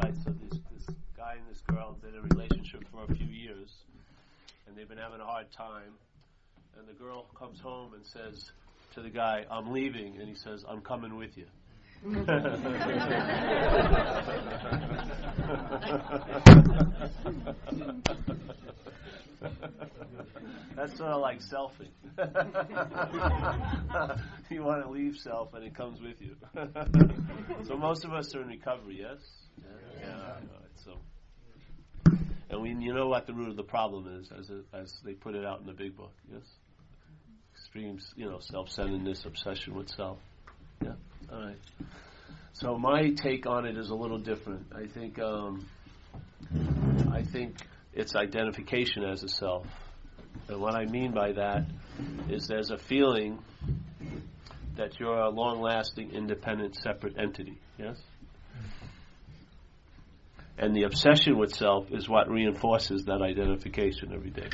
right. So this guy and this girl have been in a relationship for a few years, and they've been having a hard time. And the girl comes home and says to the guy, "I'm leaving," and he says, "I'm coming with you." That's sort of like selfing. You want to leave self, and it comes with you. So most of us are in recovery, yes? Yeah. All right, so, and you know what the root of the problem is, as they put it out in the big book, yes? Extreme, self-centeredness, obsession with self. Yeah. All right. So my take on it is a little different. I think it's identification as a self. And what I mean by that is there's a feeling that you're a long-lasting, independent, separate entity. Yes? And the obsession with self is what reinforces that identification every day.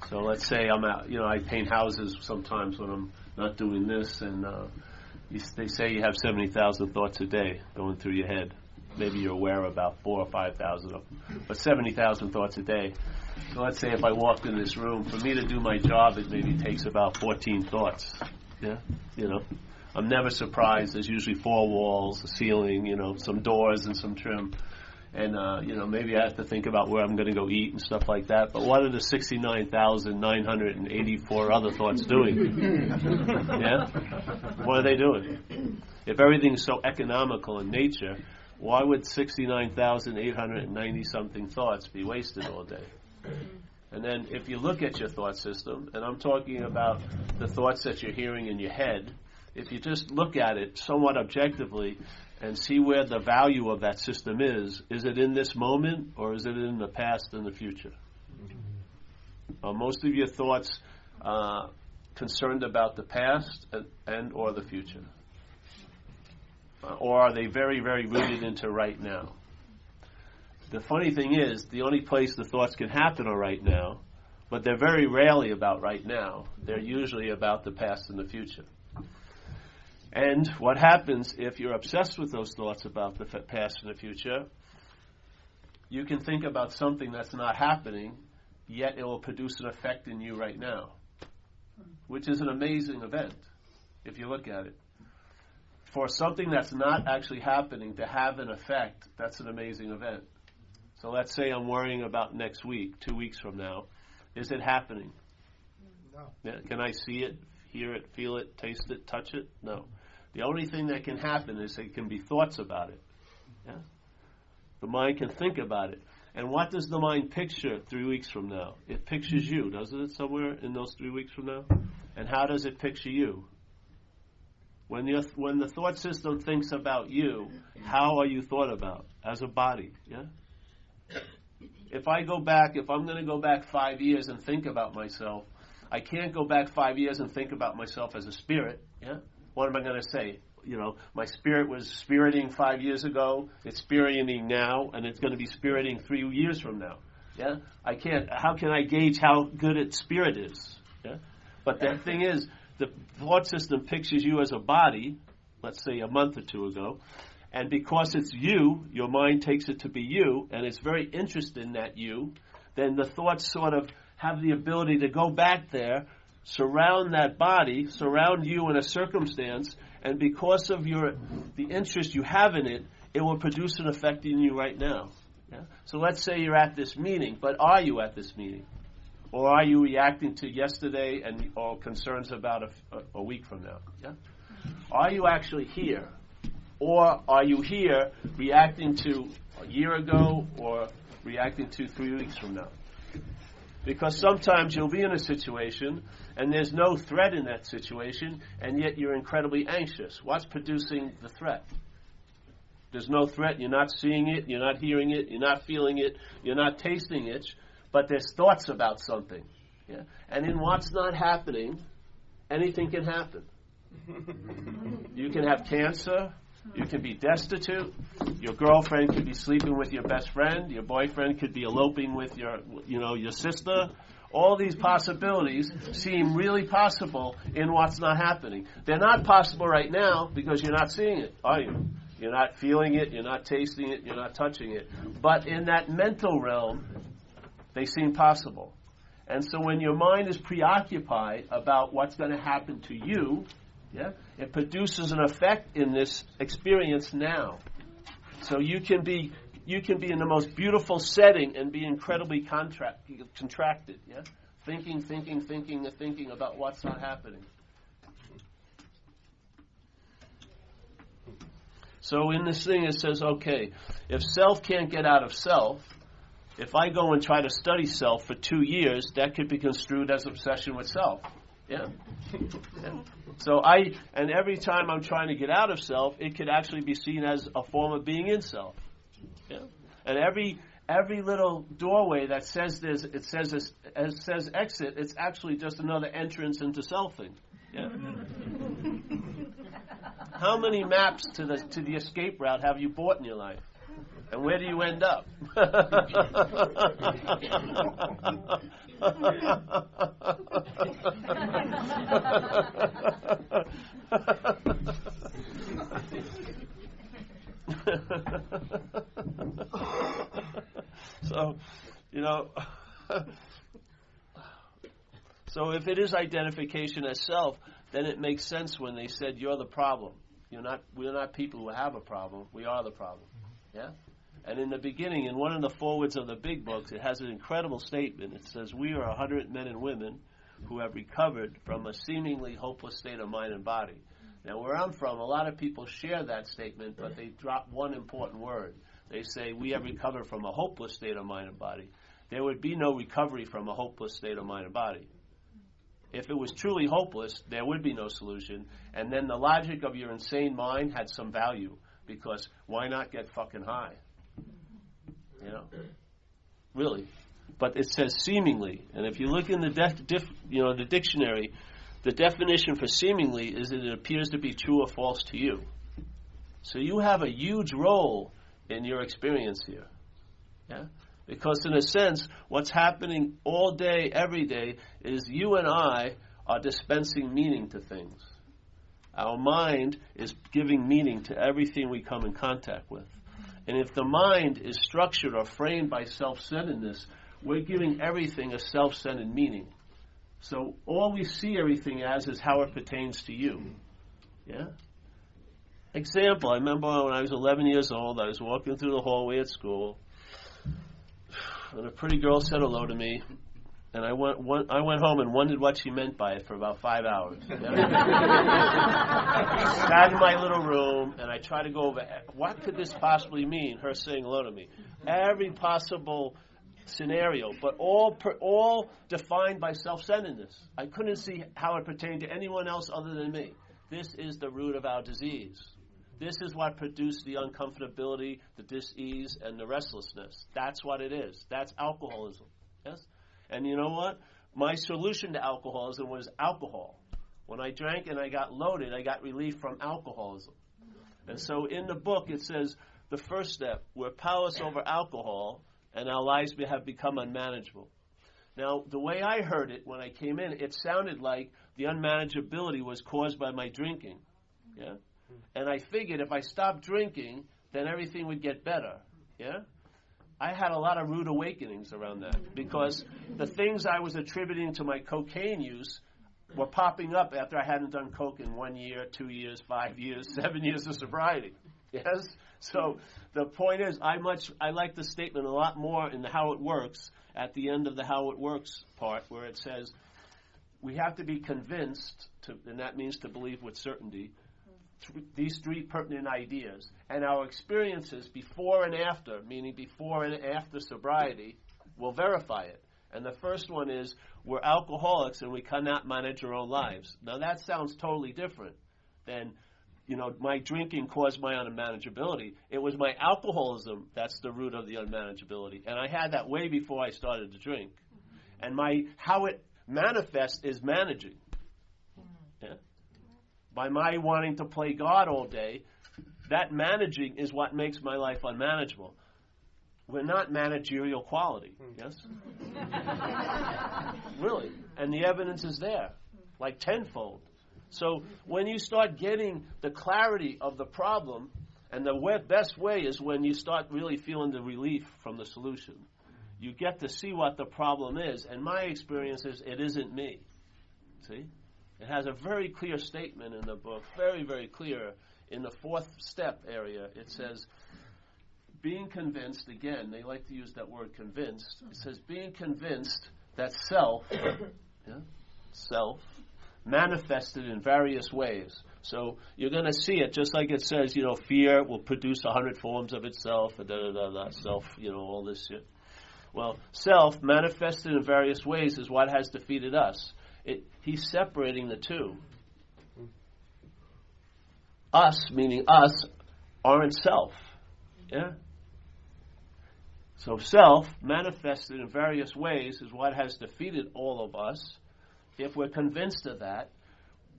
So let's say I'm out, I paint houses sometimes when I'm not doing this, and they say you have 70,000 thoughts a day going through your head. Maybe you're aware of about 4,000 or 5,000 of them, but 70,000 thoughts a day. So let's say if I walked in this room, for me to do my job, it maybe takes about 14 thoughts. Yeah, I'm never surprised. There's usually 4 walls, a ceiling, some doors and some trim. And, maybe I have to think about where I'm going to go eat and stuff like that. But what are the 69,984 other thoughts doing? Yeah? What are they doing? If everything's so economical in nature, why would 69,890-something thoughts be wasted all day? And then if you look at your thought system, and I'm talking about the thoughts that you're hearing in your head, if you just look at it somewhat objectively, and see where the value of that system is it in this moment or is it in the past and the future? Are most of your thoughts concerned about the past and or the future? Or are they very, very rooted into right now? The funny thing is, the only place the thoughts can happen are right now, but they're very rarely about right now. They're usually about the past and the future. And what happens if you're obsessed with those thoughts about the past and the future, you can think about something that's not happening, yet it will produce an effect in you right now, which is an amazing event, if you look at it. For something that's not actually happening to have an effect, that's an amazing event. So let's say I'm worrying about next week, 2 weeks from now. Is it happening? No. Yeah, can I see it, hear it, feel it, taste it, touch it? No. The only thing that can happen is there can be thoughts about it. Yeah? The mind can think about it. And what does the mind picture 3 weeks from now? It pictures you, doesn't it, somewhere in those 3 weeks from now? And how does it picture you? When the thought system thinks about you, how are you thought about? As a body, yeah? If I'm going to go back 5 years and think about myself, I can't go back 5 years and think about myself as a spirit, yeah? What am I going to say? My spirit was spiriting 5 years ago, it's spiriting now, and it's going to be spiriting 3 years from now. Yeah? How can I gauge how good its spirit is? Yeah? But the thing is, the thought system pictures you as a body, let's say a month or two ago, and because it's you, your mind takes it to be you, and it's very interested in that you, then the thoughts sort of have the ability to go back there, surround that body, surround you in a circumstance, and because of the interest you have in it, it will produce an effect in you right now. Yeah? So let's say you're at this meeting, but are you at this meeting? Or are you reacting to yesterday or concerns about a week from now? Yeah? Are you actually here? Or are you here reacting to a year ago or reacting to 3 weeks from now? Because sometimes you'll be in a situation and there's no threat in that situation, and yet you're incredibly anxious. What's producing the threat? There's no threat. You're not seeing it. You're not hearing it. You're not feeling it. You're not tasting it. But there's thoughts about something. Yeah? And in what's not happening, anything can happen. You can have cancer. You can be destitute. Your girlfriend could be sleeping with your best friend. Your boyfriend could be eloping with your sister. All these possibilities seem really possible in what's not happening. They're not possible right now because you're not seeing it, are you? You're not feeling it, you're not tasting it, you're not touching it. But in that mental realm, they seem possible. And so when your mind is preoccupied about what's going to happen to you, it produces an effect in this experience now. So you can be in the most beautiful setting and be incredibly contracted, thinking about what's not happening. So in this thing it says, okay, if self can't get out of self, if I go and try to study self for 2 years, that could be construed as obsession with self. So every time I'm trying to get out of self, it could actually be seen as a form of being in self. And every little doorway that says says exit, it's actually just another entrance into selfing. How many maps to the escape route have you bought in your life? And where do you end up? So, so if it is identification as self, then it makes sense when they said you're the problem. We're not people who have a problem. We are the problem. And in the beginning, in one of the forwards of the big books, it has an incredible statement. It says, we are 100 men and women who have recovered from a seemingly hopeless state of mind and body. Now, where I'm from, a lot of people share that statement, but they drop one important word. They say, we have recovered from a hopeless state of mind and body. There would be no recovery from a hopeless state of mind and body. If it was truly hopeless, there would be no solution. And then the logic of your insane mind had some value, because why not get fucking high? Really. But it says seemingly. And if you look in the the dictionary, the definition for seemingly is that it appears to be true or false to you. So you have a huge role in your experience here. Because in a sense, what's happening all day, every day, is you and I are dispensing meaning to things. Our mind is giving meaning to everything we come in contact with. And if the mind is structured or framed by self-centeredness, we're giving everything a self-centered meaning. So all we see everything as is how it pertains to you. Example, I remember when I was 11 years old, I was walking through the hallway at school, and a pretty girl said hello to me, and I went home and wondered what she meant by it for about 5 hours. Sat in my little room, and I tried to go over, what could this possibly mean, her saying hello to me? Every possible scenario, but all defined by self-centeredness. I couldn't see how it pertained to anyone else other than me. This is the root of our disease. This is what produced the uncomfortability, the dis-ease, and the restlessness. That's what it is. That's alcoholism. And you know what? My solution to alcoholism was alcohol. When I drank and I got loaded, I got relief from alcoholism. And so in the book it says the first step, we're powerless over alcohol, and our lives have become unmanageable. Now, the way I heard it when I came in, it sounded like the unmanageability was caused by my drinking. And I figured if I stopped drinking, then everything would get better. I had a lot of rude awakenings around that, because the things I was attributing to my cocaine use were popping up after I hadn't done coke in 1 year, 2 years, 5 years, 7 years of sobriety. So the point is, I like the statement a lot more in the How It Works, at the end of the How It Works part, where it says we have to be convinced, and that means to believe with certainty, these three pertinent ideas. And our experiences before and after, meaning before and after sobriety, will verify it. And the first one is, we're alcoholics and we cannot manage our own lives. Now that sounds totally different than, my drinking caused my unmanageability. It was my alcoholism that's the root of the unmanageability. And I had that way before I started to drink. And how it manifests is managing. By my wanting to play God all day, that managing is what makes my life unmanageable. We're not managerial quality, Really. And the evidence is there, like tenfold. So when you start getting the clarity of the problem And the best way is when you start really feeling the relief from the solution. You get to see what the problem is. And my experience is it isn't me. See? It has a very clear statement in the book, very, very clear. In the fourth step area, it says, being convinced, again, they like to use that word convinced. It says, being convinced that self, self, manifested in various ways. So you're going to see it just like it says, fear will produce 100 forms of itself, self, all this shit. Well, self, manifested in various ways, is what has defeated us. He's separating the two. Us, meaning us, aren't self. Yeah? So self, manifested in various ways, is what has defeated all of us. If we're convinced of that,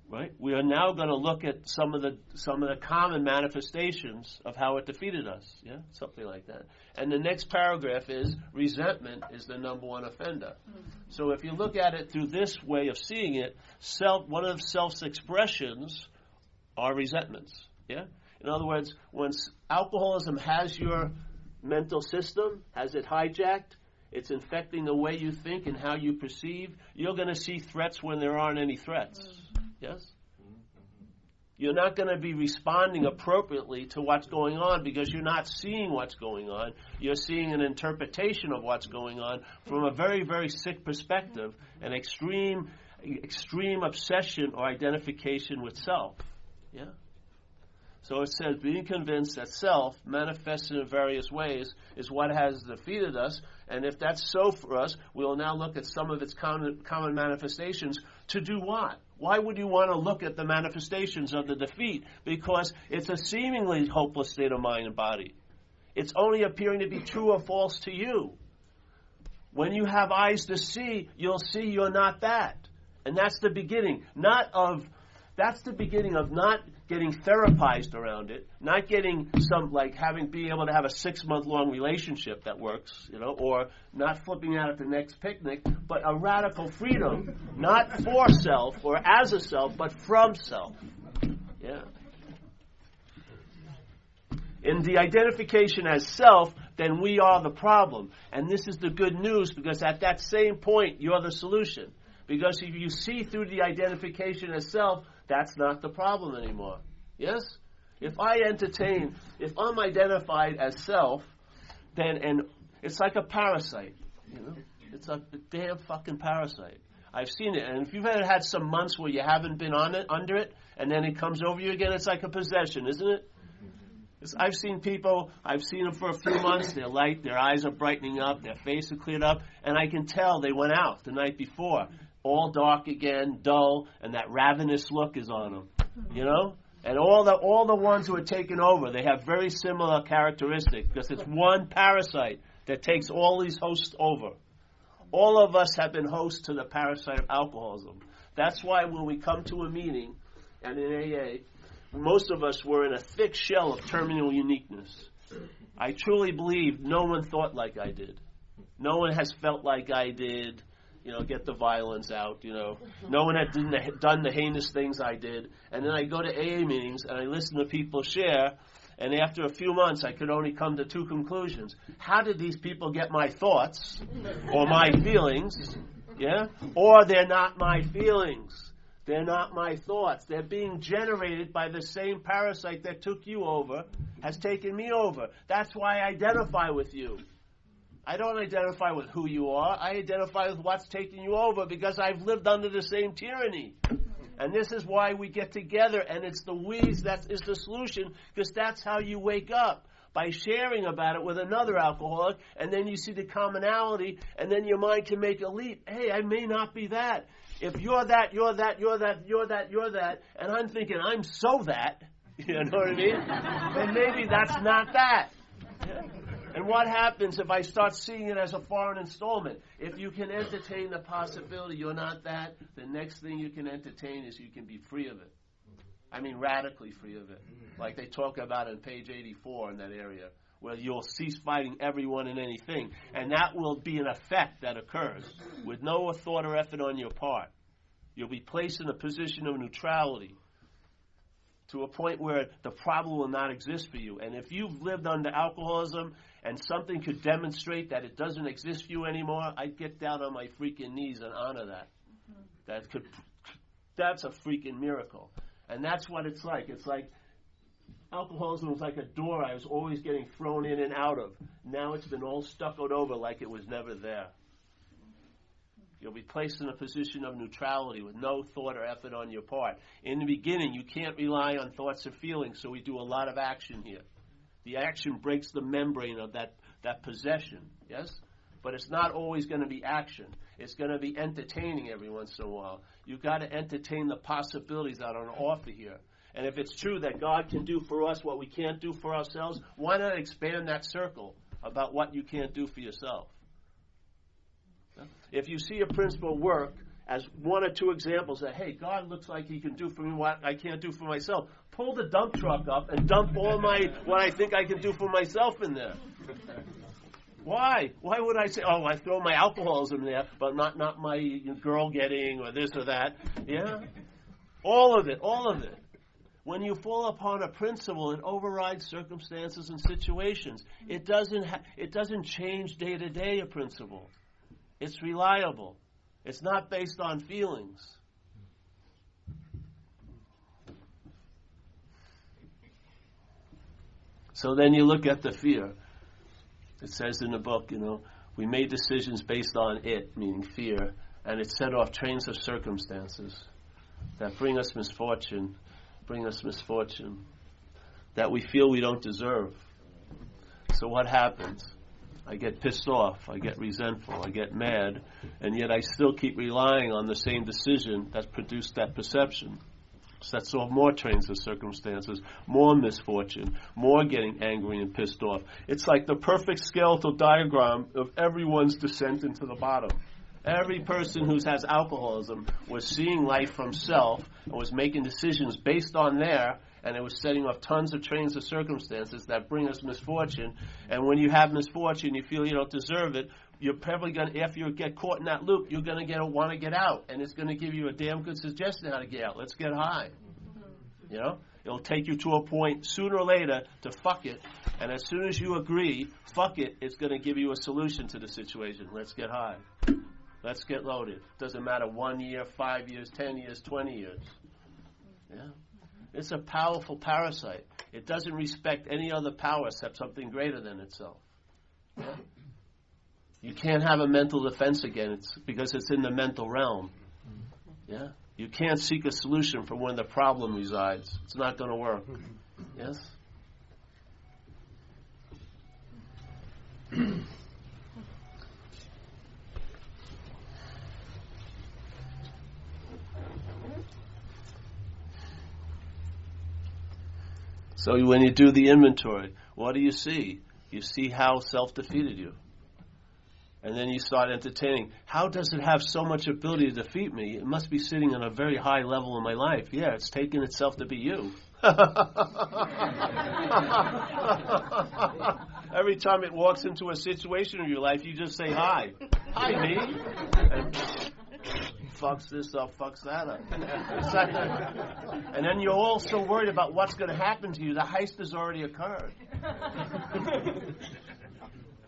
right, we are now going to look at some of the common manifestations of how it defeated us. Yeah, something like that. And the next paragraph is resentment is the number one offender. So if you look at it through this way of seeing it, one of self's expressions are resentments. Yeah. In other words, when alcoholism has your mental system, has it hijacked, it's infecting the way you think and how you perceive, you're going to see threats when there aren't any threats. Yes? You're not going to be responding appropriately to what's going on because you're not seeing what's going on. You're seeing an interpretation of what's going on from a very, very sick perspective, an extreme obsession or identification with self. Yeah? So it says, being convinced that self, manifested in various ways, is what has defeated us. And if that's so for us, we'll now look at some of its common manifestations. To do what? Why would you want to look at the manifestations of the defeat? Because it's a seemingly hopeless state of mind and body. It's only appearing to be true or false to you. When you have eyes to see, you'll see you're not that. And that's the beginning. That's the beginning of not getting therapized around it, not getting being able to have a 6-month-long relationship that works, or not flipping out at the next picnic, but a radical freedom, not for self or as a self, but from self. Yeah. In the identification as self, then we are the problem. And this is the good news, because at that same point, you're the solution. Because if you see through the identification as self, that's not the problem anymore. Yes? If I'm identified as self, and it's like a parasite. It's a damn fucking parasite. I've seen it. And if you've ever had some months where you haven't been under it, and then it comes over you again, it's like a possession, isn't it? I've seen them for a few months, they're light, their eyes are brightening up, their face is cleared up, and I can tell they went out the night before. All dark again, dull, and that ravenous look is on them, And all the ones who are taken over, they have very similar characteristics, because it's one parasite that takes all these hosts over. All of us have been hosts to the parasite of alcoholism. That's why when we come to a meeting, and in AA, most of us were in a thick shell of terminal uniqueness. I truly believe no one thought like I did. No one has felt like I did. Get the violence out, No one had done the heinous things I did. And then I go to AA meetings and I listen to people share, and after a few months I could only come to two conclusions. How did these people get my thoughts or my feelings? Yeah? Or they're not my feelings. They're not my thoughts. They're being generated by the same parasite that took you over, has taken me over. That's why I identify with you. I don't identify with who you are. I identify with what's taking you over, because I've lived under the same tyranny. And this is why we get together, and it's the weeds that is the solution, because that's how you wake up, by sharing about it with another alcoholic, and then you see the commonality, and then your mind can make a leap. Hey, I may not be that. If you're that, you're that, you're that, you're that, you're that, and I'm thinking I'm so that, you know what I mean? Then maybe that's not that. Yeah? And what happens if I start seeing it as a foreign installment? If you can entertain the possibility you're not that, the next thing you can entertain is you can be free of it. I mean, radically free of it. Like they talk about on page 84 in that area, where you'll cease fighting everyone and anything. And that will be an effect that occurs with no thought or effort on your part. You'll be placed in a position of neutrality to a point where the problem will not exist for you. And if you've lived under alcoholism and something could demonstrate that it doesn't exist for you anymore, I'd get down on my freaking knees and honor that. That's a freaking miracle. And that's what it's like. It's like alcoholism was like a door I was always getting thrown in and out of. Now it's been all stuccoed over like it was never there. You'll be placed in a position of neutrality with no thought or effort on your part. In the beginning, you can't rely on thoughts or feelings, so we do a lot of action here. The action breaks the membrane of that possession, yes? But it's not always going to be action. It's going to be entertaining every once in a while. You've got to entertain the possibilities that are on offer here. And if it's true that God can do for us what we can't do for ourselves, why not expand that circle about what you can't do for yourself? If you see a principle work as one or two examples that, hey, God looks like he can do for me what I can't do for myself, pull the dump truck up and dump all what I think I can do for myself in there. Why? Why would I say, oh, I throw my alcoholism there, but not my girl getting or this or that? Yeah? All of it. When you fall upon a principle, it overrides circumstances and situations. It doesn't change day to day, a principle. It's reliable. It's not based on feelings. So then you look at the fear. It says in the book, we made decisions based on it, meaning fear, and it set off trains of circumstances that bring us misfortune, that we feel we don't deserve. So what happens? I get pissed off, I get resentful, I get mad, and yet I still keep relying on the same decision that produced that perception. Sets off more trains of circumstances, more misfortune, more getting angry and pissed off. It's like the perfect skeletal diagram of everyone's descent into the bottom. Every person who has alcoholism was seeing life from self and was making decisions based on there, and it was setting off tons of trains of circumstances that bring us misfortune. And when you have misfortune, you feel you don't deserve it, you're probably going to, after you get caught in that loop, you're going to want to get out. And it's going to give you a damn good suggestion how to get out. Let's get high. It'll take you to a point sooner or later to fuck it. And as soon as you agree, fuck it, it's going to give you a solution to the situation. Let's get high. Let's get loaded. Doesn't matter 1 year, 5 years, 10 years, 20 years. Yeah. It's a powerful parasite. It doesn't respect any other power except something greater than itself. Yeah? You can't have a mental defense again because it's in the mental realm. Yeah? You can't seek a solution from where the problem resides. It's not going to work. Yes? So when you do the inventory, what do you see? You see how self defeated you. And then you start entertaining. How does it have so much ability to defeat me? It must be sitting on a very high level in my life. Yeah, it's taken itself to be you. Every time it walks into a situation in your life, you just say, hi. Hi, me. And fucks this up, fucks that up. And then you're also worried about what's going to happen to you. The heist has already occurred.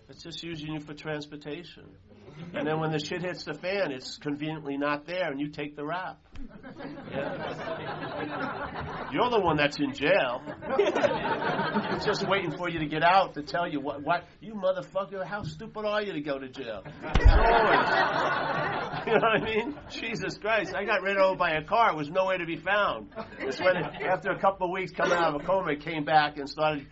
It's just using you for transportation. And then when the shit hits the fan, it's conveniently not there, and you take the rap. Yeah. You're the one that's in jail. It's just waiting for you to get out to tell you what you motherfucker, how stupid are you to go to jail? It's always, you know what I mean? Jesus Christ, I got ran over by a car. It was nowhere to be found. It's when, after a couple of weeks coming out of a coma, it came back and started,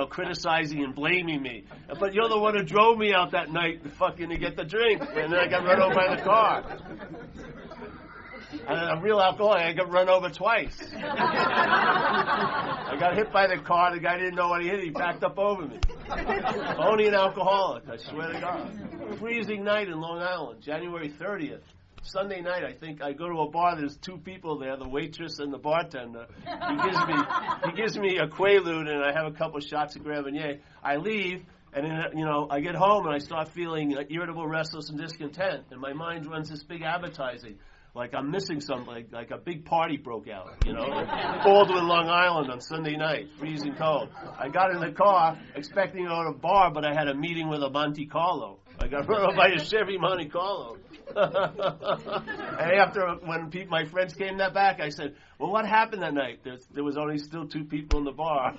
criticizing and blaming me. But you're the one who drove me out that night to get the drink. And then I got run over by the car. And I'm a real alcoholic. I got run over twice. I got hit by the car. The guy didn't know what he hit. He backed up over me. Only an alcoholic, I swear to God. Freezing night in Long Island, January 30th. Sunday night, I think I go to a bar. There's two people there, the waitress and the bartender. He gives me a Quaalude, and I have a couple shots of Grand Marnier. I leave. And then, I get home and I start feeling irritable, restless, and discontent. And my mind runs this big advertising. like I'm missing something, like a big party broke out, in Baldwin, Long Island on Sunday night, freezing cold. I got in the car expecting to go to a bar, but I had a meeting with a Monte Carlo. I got run over by a Chevy Monte Carlo. And after, when my friends came that back, I said, well, what happened that night? There was only still 2 people in the bar.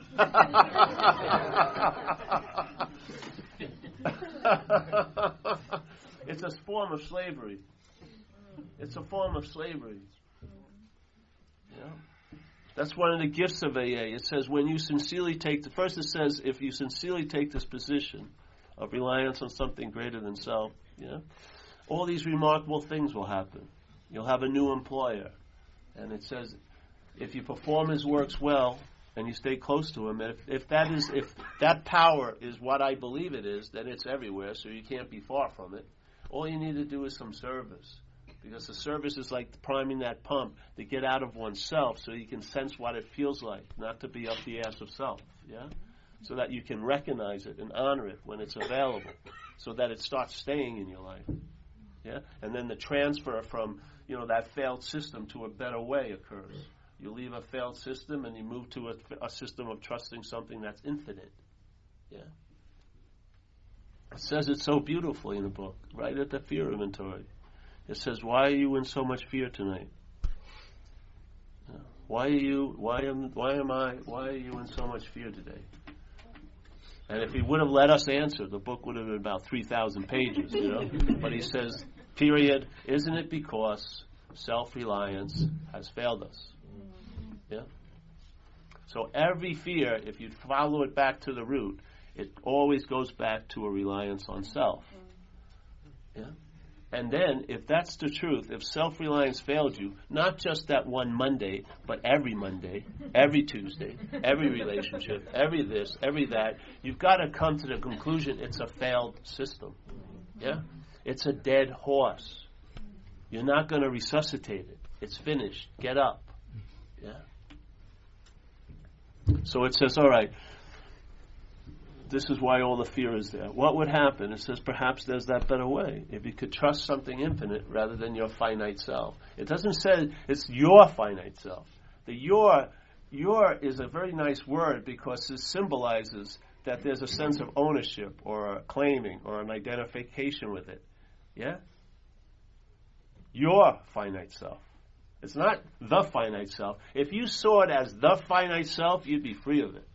It's a form of slavery. It's a form of slavery. That's one of the gifts of AA. It says when you sincerely first it says if you sincerely take this position of reliance on something greater than self, all these remarkable things will happen. You'll have a new employer. And it says if you perform his works well and you stay close to him, if that power is what I believe it is, then it's everywhere, so you can't be far from it. All you need to do is some service. Because the service is like priming that pump to get out of oneself so you can sense what it feels like, not to be up the ass of self, so that you can recognize it and honor it when it's available, so that it starts staying in your life, and then the transfer from that failed system to a better way occurs. You leave a failed system and you move to a system of trusting something that's infinite. It says it so beautifully in the book, right at the fear inventory. It says, why are you in so much fear tonight? Why are you in so much fear today? And if he would have let us answer, the book would have been about 3,000 pages, But he says, period, isn't it because self-reliance has failed us? So every fear, if you follow it back to the root, it always goes back to a reliance on self. And then, if that's the truth, if self-reliance failed you, not just that one Monday, but every Monday, every Tuesday, every relationship, every this, every that, you've got to come to the conclusion it's a failed system. It's a dead horse. You're not going to resuscitate it. It's finished. Get up. So it says, all right, this is why all the fear is there. What would happen? It says perhaps there's that better way. If you could trust something infinite rather than your finite self. It doesn't say it's your finite self. The your is a very nice word because it symbolizes that there's a sense of ownership or a claiming or an identification with it. Your finite self. It's not the finite self. If you saw it as the finite self, you'd be free of it.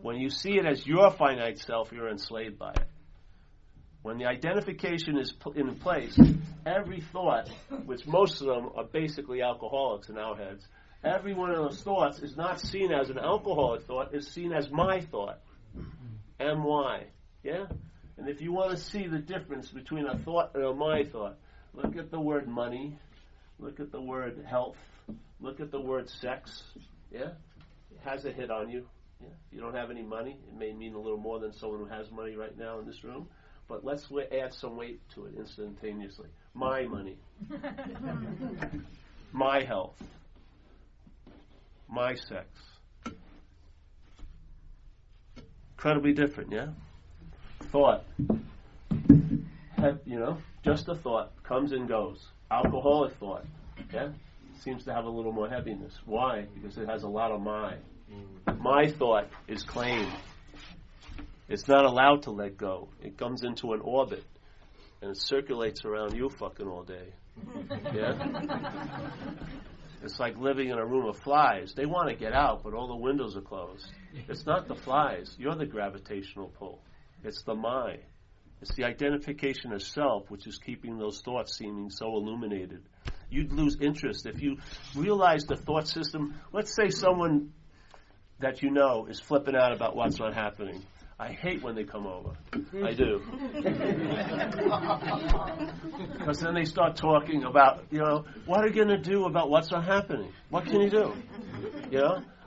When you see it as your finite self, you're enslaved by it. When the identification is in place, every thought, which most of them are basically alcoholics in our heads, every one of those thoughts is not seen as an alcoholic thought, it's seen as my thought. M-Y. And if you want to see the difference between a thought and a my thought, look at the word money, look at the word health, look at the word sex. It has a hit on you. If you don't have any money, it may mean a little more than someone who has money right now in this room. But let's add some weight to it instantaneously. My money. My health. My sex. Incredibly different, Thought. Just a thought. Comes and goes. Alcoholic thought. Seems to have a little more heaviness. Why? Because it has a lot of my. My thought is claimed. It's not allowed to let go. It comes into an orbit and it circulates around you fucking all day. It's like living in a room of flies. They want to get out, but all the windows are closed. It's not the flies. You're the gravitational pull. It's the my. It's the identification of self which is keeping those thoughts seeming so illuminated. You'd lose interest if you realize the thought system. Let's say someone that you know is flipping out about what's not happening. I hate when they come over. I do. Because then they start talking about, what are you going to do about what's not happening? What can you do?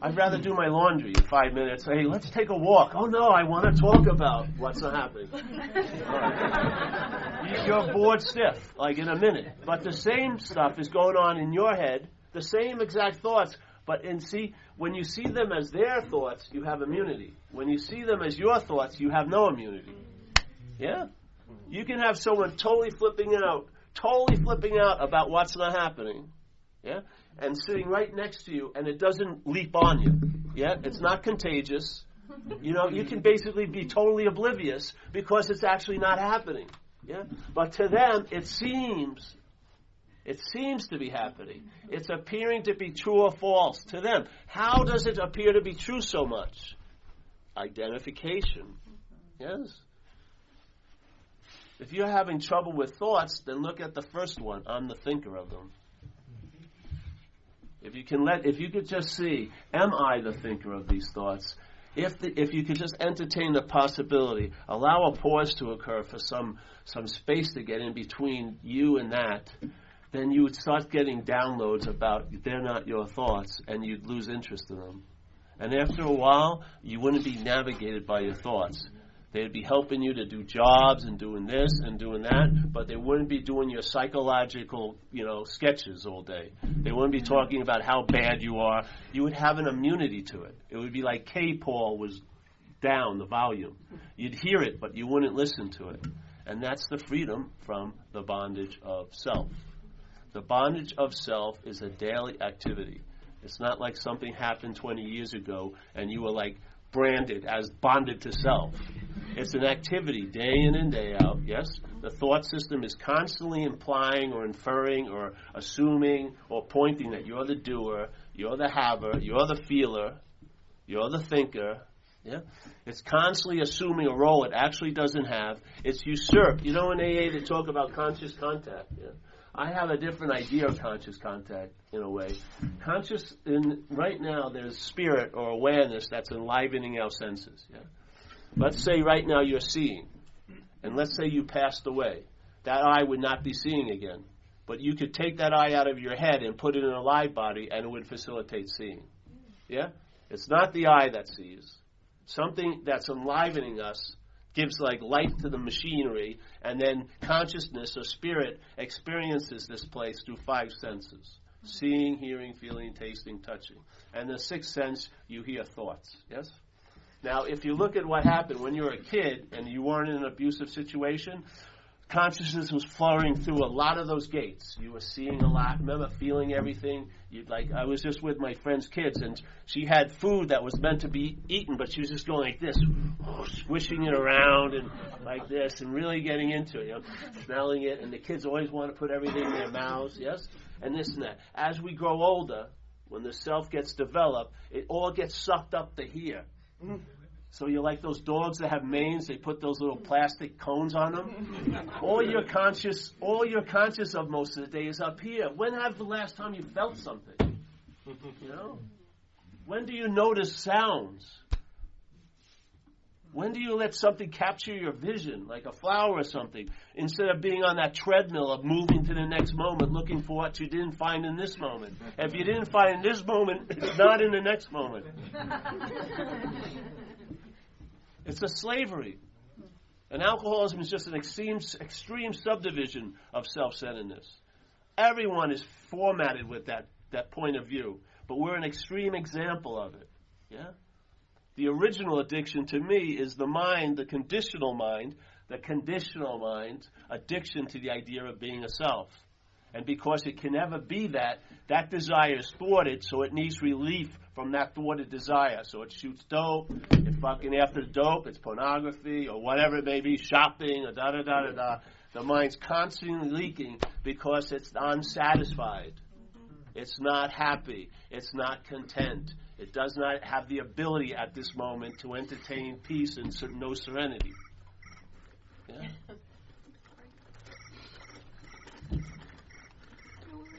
I'd rather do my laundry in 5 minutes. Hey, let's take a walk. Oh, no, I want to talk about what's not happening. You're bored stiff, like in a minute. But the same stuff is going on in your head, the same exact thoughts. But when you see them as their thoughts, you have immunity. When you see them as your thoughts, you have no immunity. You can have someone totally flipping out, totally flipping out about what's not happening, yeah, and sitting right next to you, and it doesn't leap on you, yeah, it's not contagious. You know, you can basically be totally oblivious because it's actually not happening, yeah. But to them, it seems to be happening. It's appearing to be true or false to them. How does it appear to be true so much? Identification, yes. If you're having trouble with thoughts, then look at the first one. I'm the thinker of them. If you could just see, am I the thinker of these thoughts? If you could just entertain the possibility, allow a pause to occur for some space to get in between you and that, then you would start getting downloads about they're not your thoughts, and you'd lose interest in them. And after a while, you wouldn't be navigated by your thoughts. They'd be helping you to do jobs and doing this and doing that, but they wouldn't be doing your psychological, sketches all day. They wouldn't be talking about how bad you are. You would have an immunity to it. It would be like K-Paul was down, the volume. You'd hear it, but you wouldn't listen to it. And that's the freedom from the bondage of self. The bondage of self is a daily activity. It's not like something happened 20 years ago and you were like branded as bonded to self. It's an activity day in and day out, yes? The thought system is constantly implying or inferring or assuming or pointing that you're the doer, you're the haver, you're the feeler, you're the thinker. Yeah? It's constantly assuming a role it actually doesn't have. It's usurped. You know in AA they talk about conscious contact. Yeah? I have a different idea of conscious contact in a way. Right now there's spirit or awareness that's enlivening our senses. Yeah? Let's say right now you're seeing, and let's say you passed away. That eye would not be seeing again. But you could take that eye out of your head and put it in a live body and it would facilitate seeing. Yeah? It's not the eye that sees. Something that's enlivening us gives like life to the machinery, and then consciousness or spirit experiences this place through 5 senses. Seeing, hearing, feeling, tasting, touching. And the 6th sense, you hear thoughts. Yes? Now, if you look at what happened when you were a kid and you weren't in an abusive situation, consciousness was flowing through a lot of those gates. You were seeing a lot. Remember, feeling everything. I was just with my friend's kids, and she had food that was meant to be eaten, but she was just going like this, squishing it around and like this, and really getting into it, smelling it. And the kids always want to put everything in their mouths, yes, and this and that. As we grow older, when the self gets developed, it all gets sucked up to here. So you're like those dogs that have manes, they put those little plastic cones on them. All you're conscious of most of the day is up here. When have the last time you felt something? When do you notice sounds? When do you let something capture your vision, like a flower or something, instead of being on that treadmill of moving to the next moment, looking for what you didn't find in this moment? If you didn't find in this moment, it's not in the next moment. It's a slavery. And alcoholism is just an extreme subdivision of self-centeredness. Everyone is formatted with that point of view, but we're an extreme example of it. Yeah? The original addiction to me is the mind, the conditional mind, addiction to the idea of being a self. And because it can never be that desire is thwarted, so it needs relief from that thwarted desire. So it shoots dope, it's fucking after dope, it's pornography, or whatever it may be, shopping, or da-da-da-da-da. The mind's constantly leaking because it's unsatisfied. It's not happy. It's not content. It does not have the ability at this moment to entertain peace and no serenity. Yeah?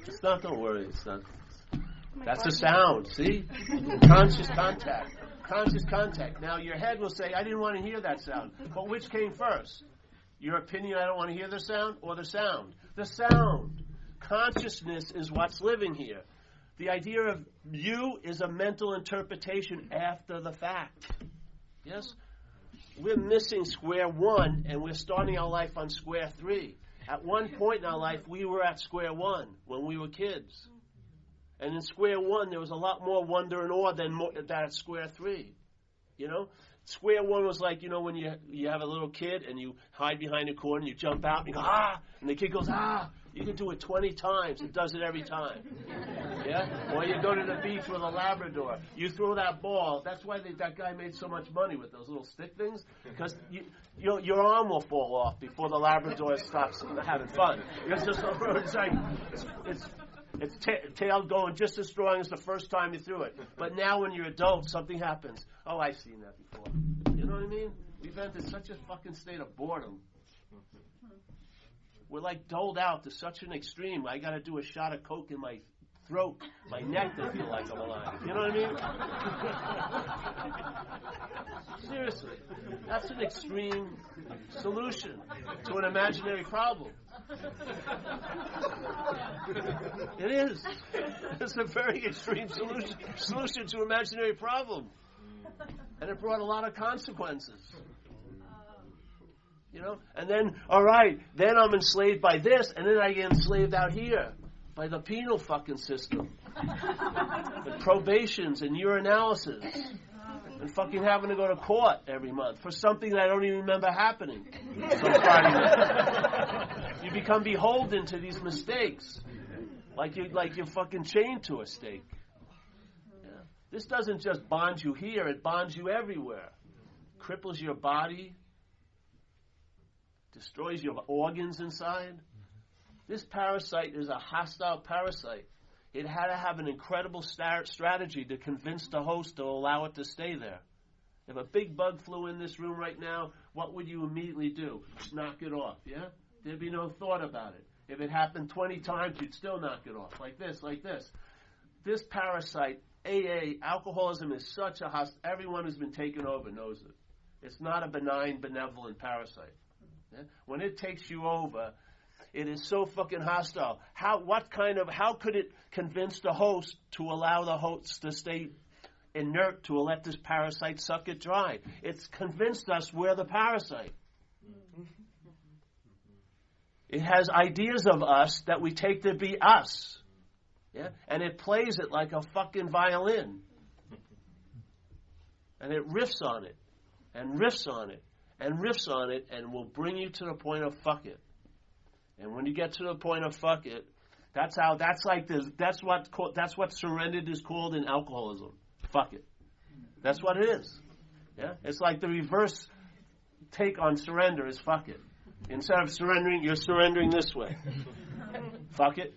It's not, don't worry, it's not. That's a sound, see? Conscious contact. Conscious contact. Now your head will say, I didn't want to hear that sound. But which came first? Your opinion, I don't want to hear the sound, or the sound? The sound. Consciousness is what's living here. The idea of you is a mental interpretation after the fact. Yes? We're missing square one, and we're starting our life on square 3. At one point in our life, we were at square 1 when we were kids. And in square 1, there was a lot more wonder and awe than at square 3. Square one was like, when you have a little kid and you hide behind a corner and you jump out and you go, ah, and the kid goes, ah. You can do it 20 times. It does it every time. Yeah? Or you go to the beach with a Labrador. You throw that ball. That's why that guy made so much money with those little stick things. Because your arm will fall off before the Labrador stops having fun. It's just it's tail going just as strong as the first time you threw it. But now when you're adult, something happens. Oh, I've seen that before. You know what I mean? We've entered such a fucking state of boredom. We're like doled out to such an extreme. I got to do a shot of Coke in my throat, my neck to feel like I'm alive. You know what I mean? Seriously. That's an extreme solution to an imaginary problem. It is. It's a very extreme solution to an imaginary problem. And it brought a lot of consequences. And then, all right, then I'm enslaved by this, and then I get enslaved out here by the penal fucking system. And probations and urinalysis. And fucking having to go to court every month for something that I don't even remember happening. You become beholden to these mistakes. Like you're fucking chained to a stake. Yeah. This doesn't just bond you here, it bonds you everywhere. Cripples your body. Destroys your organs inside. This parasite is a hostile parasite. It had to have an incredible strategy to convince the host to allow it to stay there. If a big bug flew in this room right now, what would you immediately do? Knock it off, yeah? There'd be no thought about it. If it happened 20 times, you'd still knock it off, like this, like this. This parasite, AA, alcoholism is such a hostile. Everyone who's been taken over knows it. It's not a benign, benevolent parasite. Yeah? When it takes you over, it is so fucking hostile. How could it convince the host to allow the host to stay inert, to let this parasite suck it dry? It's convinced us we're the parasite. It has ideas of us that we take to be us. Yeah? And it plays it like a fucking violin. And it riffs on it, and riffs on it, and riffs on it, and will bring you to the point of fuck it. And when you get to the point of fuck it, that's what surrendered is called in alcoholism. Fuck it. That's what it is. Yeah? It's like the reverse take on surrender is fuck it. Instead of surrendering, you're surrendering this way. Fuck it.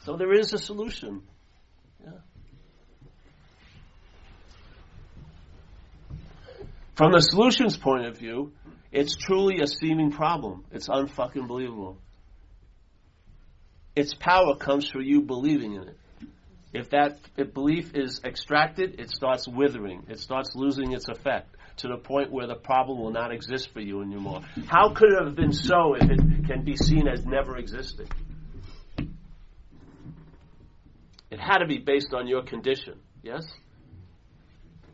So there is a solution. Yeah. From the solutions point of view, it's truly a seeming problem. It's unfucking believable. Its power comes from you believing in it. If that belief is extracted, it starts withering. It starts losing its effect to the point where the problem will not exist for you anymore. How could it have been so if it can be seen as never existing? It had to be based on your condition, yes?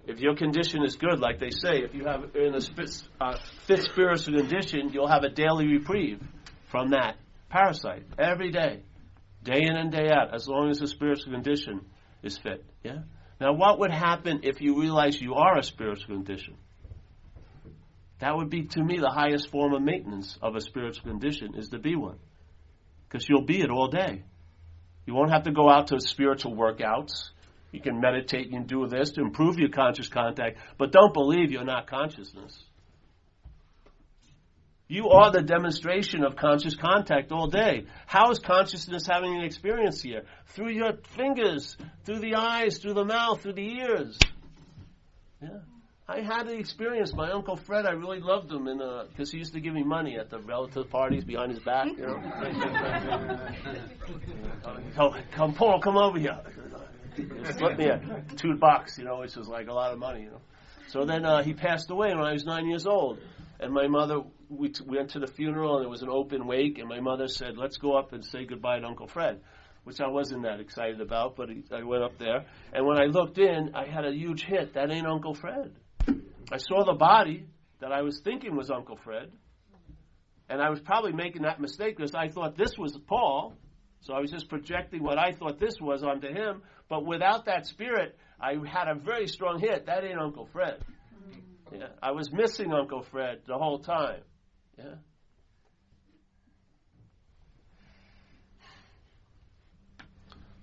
If your condition is good, like they say, if you have in a fit spiritual condition, you'll have a daily reprieve from that parasite every day, day in and day out, as long as the spiritual condition is fit. Yeah. Now, what would happen if you realize you are a spiritual condition? That would be, to me, the highest form of maintenance of a spiritual condition is to be one, because you'll be it all day. You won't have to go out to spiritual workouts. You can meditate, you can do this to improve your conscious contact, but don't believe you're not consciousness. You are the demonstration of conscious contact all day. How is consciousness having an experience here? Through your fingers, through the eyes, through the mouth, through the ears. Yeah. I had the experience. My Uncle Fred, I really loved him because he used to give me money at the relative parties behind his back. You know? Come, Paul, come over here. Slipped me $2, which was like a lot of money, So then he passed away when I was 9 years old. And my mother, we went to the funeral, and there was an open wake, and my mother said, let's go up and say goodbye to Uncle Fred, which I wasn't that excited about, but I went up there. And when I looked in, I had a huge hit. That ain't Uncle Fred. I saw the body that I was thinking was Uncle Fred, and I was probably making that mistake because I thought this was Paul. So I was just projecting what I thought this was onto him. But without that spirit, I had a very strong hit. That ain't Uncle Fred. Yeah, I was missing Uncle Fred the whole time. Yeah.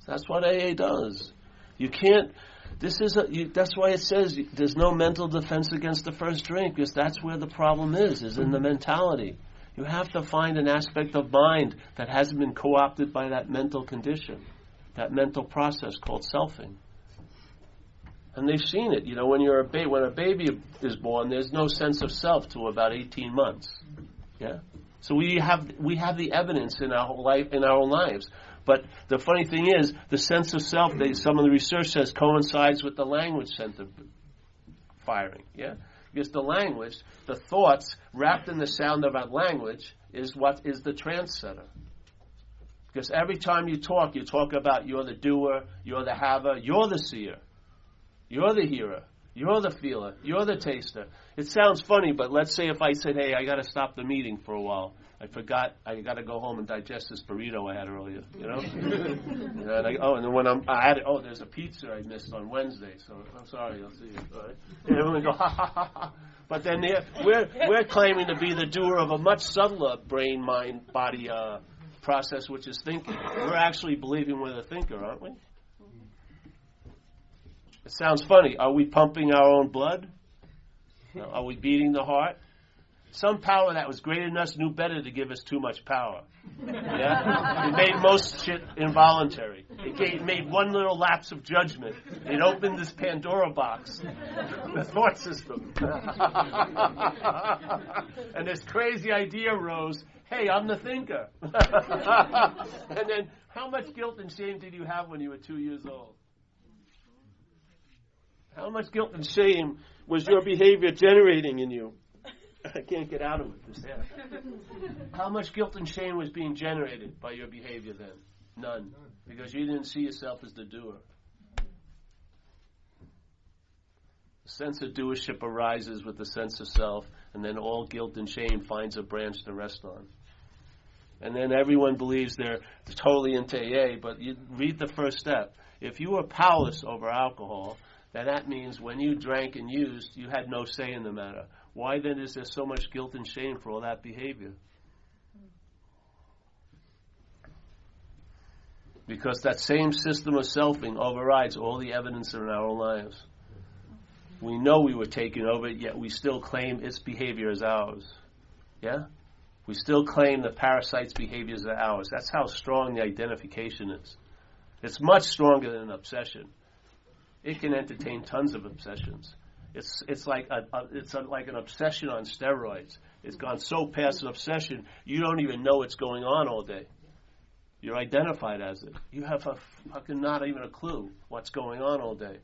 So that's what AA does. You can't. That's why it says there's no mental defense against the first drink, because that's where the problem is in the mentality. You have to find an aspect of mind that hasn't been co-opted by that mental condition, that mental process called selfing. And they've seen it. When when a baby is born, there's no sense of self till about 18 months. Yeah. So we have the evidence in our life, in our own lives. But the funny thing is, the sense of self, some of the research says, coincides with the language center firing. Yeah. Because the language, the thoughts wrapped in the sound of our language is what is the trance center. Because every time you talk about you're the doer, you're the haver, you're the seer, you're the hearer, you're the feeler, you're the taster. It sounds funny, but let's say if I said, hey, I got to stop the meeting for a while. I forgot, I got to go home and digest this burrito I had earlier, and then when there's a pizza I missed on Wednesday, so I'm sorry, I'll see you. All right? And everyone go, ha, ha, ha, ha. But then we're claiming to be the doer of a much subtler brain, mind, body process, which is thinking. We're actually believing we're the thinker, aren't we? It sounds funny. Are we pumping our own blood? Are we beating the heart? Some power that was greater than us knew better to give us too much power. Yeah? It made most shit involuntary. It made one little lapse of judgment. It opened this Pandora box, the thought system. And this crazy idea arose, hey, I'm the thinker. And then, how much guilt and shame did you have when you were 2 years old? How much guilt and shame was your behavior generating in you? I can't get out of it. This hair. How much guilt and shame was being generated by your behavior then? None. Because you didn't see yourself as the doer. The sense of doership arises with the sense of self, and then all guilt and shame finds a branch to rest on. And then everyone believes they're totally into AA, but you read the first step. If you were powerless over alcohol, then that means when you drank and used, you had no say in the matter. Why then is there so much guilt and shame for all that behavior? Because that same system of selfing overrides all the evidence in our own lives. We know we were taken over, yet we still claim its behavior as ours. Yeah? We still claim the parasite's behaviors are ours. That's how strong the identification is. It's much stronger than an obsession. It can entertain tons of obsessions. It's like an obsession on steroids. It's gone so past an obsession, you don't even know what's going on all day. You're identified as it. You have not even a clue what's going on all day.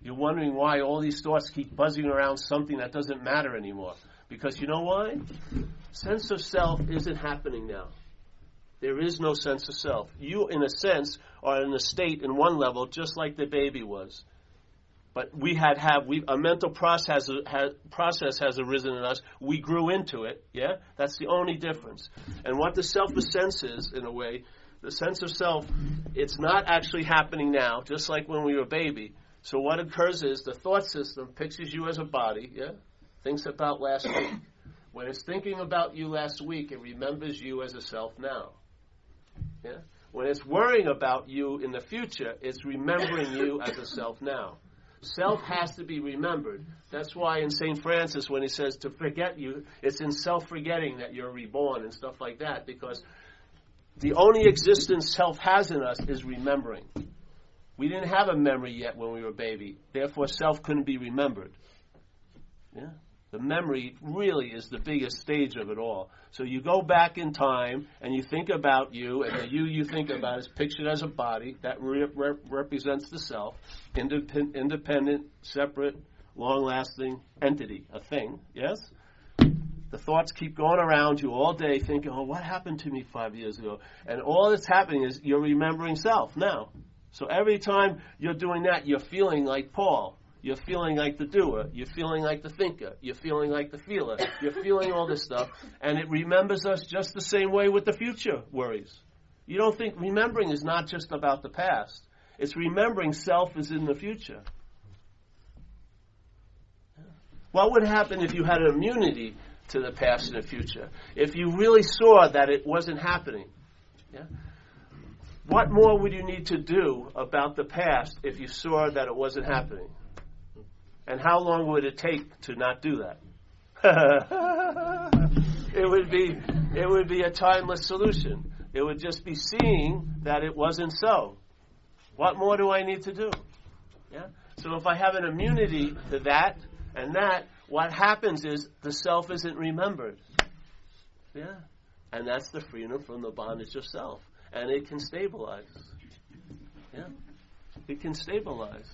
You're wondering why all these thoughts keep buzzing around something that doesn't matter anymore. Because you know why? Sense of self isn't happening now. There is no sense of self. You, in a sense, are in a state in one level just like the baby was. But a mental process has arisen in us. We grew into it, yeah? That's the only difference. And what the selfless sense is, in a way, the sense of self, it's not actually happening now, just like when we were a baby. So what occurs is the thought system pictures you as a body, yeah? Thinks about last week. When it's thinking about you last week, it remembers you as a self now. Yeah? When it's worrying about you in the future, it's remembering you as a self now. Self has to be remembered. That's why in St. Francis, when he says to forget you, it's in self-forgetting that you're reborn and stuff like that, because the only existence self has in us is remembering. We didn't have a memory yet when we were a baby. Therefore, self couldn't be remembered. Yeah? The memory really is the biggest stage of it all. So you go back in time and you think about you, and the you think about is pictured as a body that represents the self, independent, separate, long-lasting entity, a thing, yes? The thoughts keep going around you all day thinking, oh, what happened to me 5 years ago? And all that's happening is you're remembering self now. So every time you're doing that, you're feeling like Paul. You're feeling like the doer. You're feeling like the thinker. You're feeling like the feeler. You're feeling all this stuff. And it remembers us just the same way with the future worries. You don't think remembering is not just about the past. It's remembering self is in the future. What would happen if you had an immunity to the past and the future? If you really saw that it wasn't happening? Yeah? What more would you need to do about the past if you saw that it wasn't happening? And how long would it take to not do that? It would be a timeless solution. It would just be seeing that it wasn't so. What more do I need to do? Yeah? So if I have an immunity to that and that, what happens is the self isn't remembered. Yeah? And that's the freedom from the bondage of self. And it can stabilize. Yeah? It can stabilize.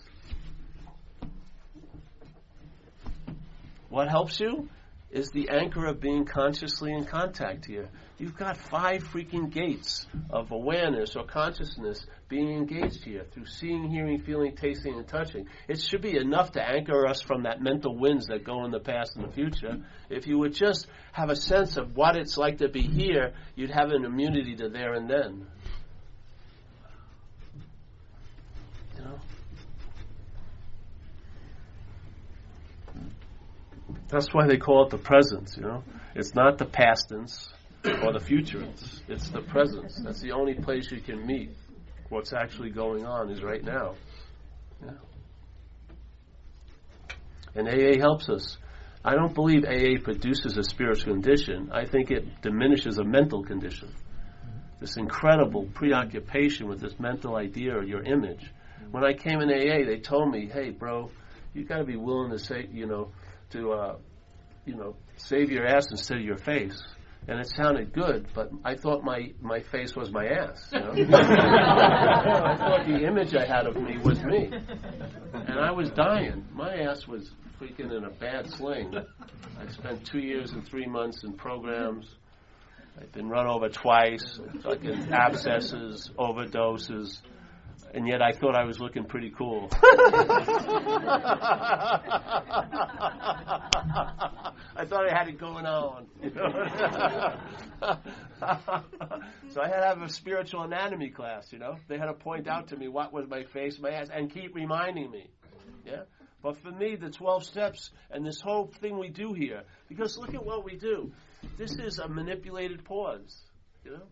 What helps you is the anchor of being consciously in contact here. You've got 5 freaking gates of awareness or consciousness being engaged here through seeing, hearing, feeling, tasting, and touching. It should be enough to anchor us from that mental winds that go in the past and the future. If you would just have a sense of what it's like to be here, you'd have an immunity to there and then. You know? That's why they call it the presence, you know. It's not the past tense or the future tense. It's the presence. That's the only place you can meet. What's actually going on is right now. Yeah. And AA helps us. I don't believe AA produces a spiritual condition. I think it diminishes a mental condition. This incredible preoccupation with this mental idea or your image. When I came in AA, they told me, hey, bro, you got to be willing to say, save your ass instead of your face. And it sounded good, but I thought my face was my ass. You know? I thought the image I had of me was me. And I was dying. My ass was freaking in a bad sling. I spent 2 years and 3 months in programs. I've been run over twice, fucking abscesses, overdoses. And yet I thought I was looking pretty cool. I thought I had it going on. So I had to have a spiritual anatomy class, you know. They had to point out to me what was my face, my ass, and keep reminding me. Yeah? But for me, the 12 steps and this whole thing we do here, because look at what we do. This is a manipulated pause, you know.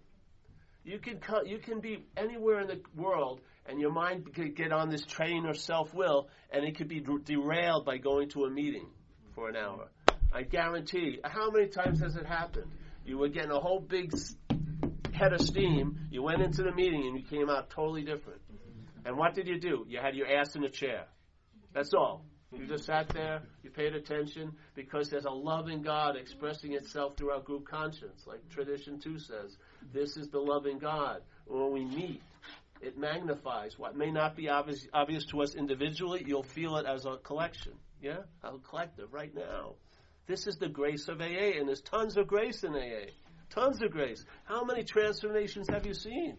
You can be anywhere in the world, and your mind could get on this train of self-will, and it could be derailed by going to a meeting for an hour. I guarantee. How many times has it happened? You were getting a whole big head of steam. You went into the meeting, and you came out totally different. And what did you do? You had your ass in a chair. That's all. You just sat there, you paid attention, because there's a loving God expressing itself through our group conscience, like Tradition 2 says. This is the loving God. When we meet, it magnifies. What may not be obvious to us individually, you'll feel it as a collection. Yeah? A collective right now. This is the grace of AA, and there's tons of grace in AA. Tons of grace. How many transformations have you seen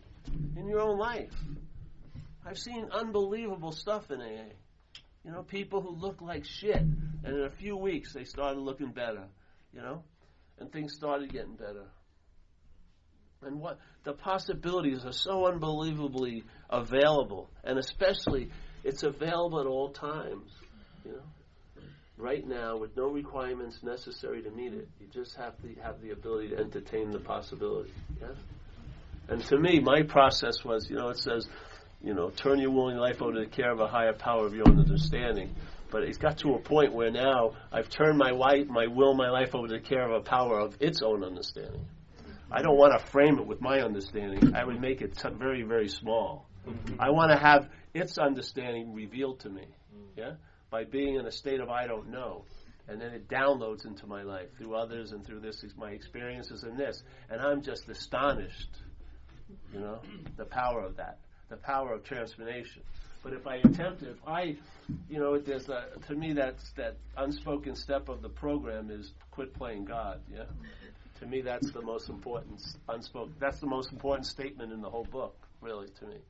in your own life? I've seen unbelievable stuff in AA. You know, people who look like shit, and in a few weeks they started looking better, you know, and things started getting better. And what the possibilities are so unbelievably available, and especially it's available at all times, you know. Right now, with no requirements necessary to meet it, you just have to have the ability to entertain the possibility. Yeah? And to me, my process was, you know, it says, you know, turn your willing life over to the care of a higher power of your own understanding. But it's got to a point where now I've turned my life over to the care of a power of its own understanding. I don't want to frame it with my understanding. I would make it very, very small. I want to have its understanding revealed to me, yeah, by being in a state of I don't know. And then it downloads into my life through others and through this, my experiences in this. And I'm just astonished, you know, the power of that. The power of transformation. But if I attempt it, there's to me that's that unspoken step of the program is quit playing God. Yeah, to me that's the most important unspoken. That's the most important statement in the whole book, really, to me.